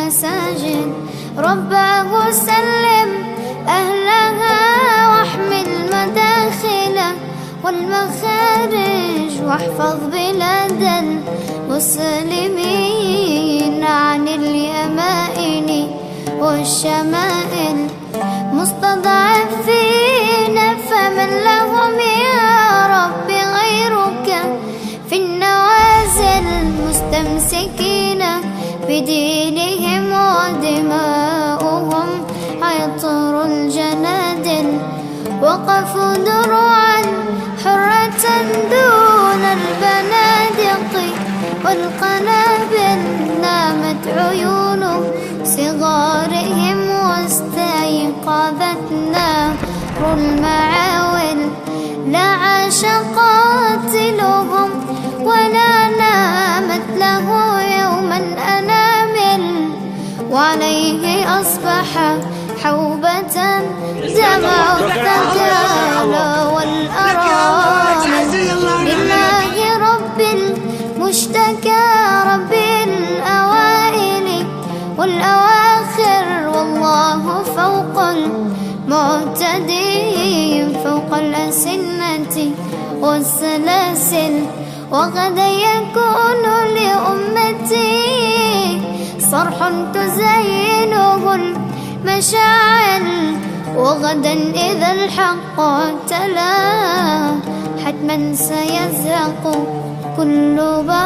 المساجد. رباه سلم أهلها واحمي المداخل والمخارج، واحفظ بلاد المسلمين عن اليمائن والشمائل. مستضعفين فمن لهم يا رب غيرك في النوازل، مستمسكين بدينهم ودماؤهم عطر الجنادل. وقفوا دروعا حرة دون البنادق والقنابل، نامت عيون صغارهم واستيقظت نار المعاول. لا عاش قاتلهم ولا نامت له يوما أنامل، وعليه أصبح حوبة دمع الثكالى والأرامل. لله رب المشتكى، رب الأوائل والأواخر، والله فوق المعتدين، فوق الأسنة والسلاسل. وغدا يكون لأمتي صرح تزينه المشاعل، وغدا إذا الحق تلا حتما سيزهق كل باطل.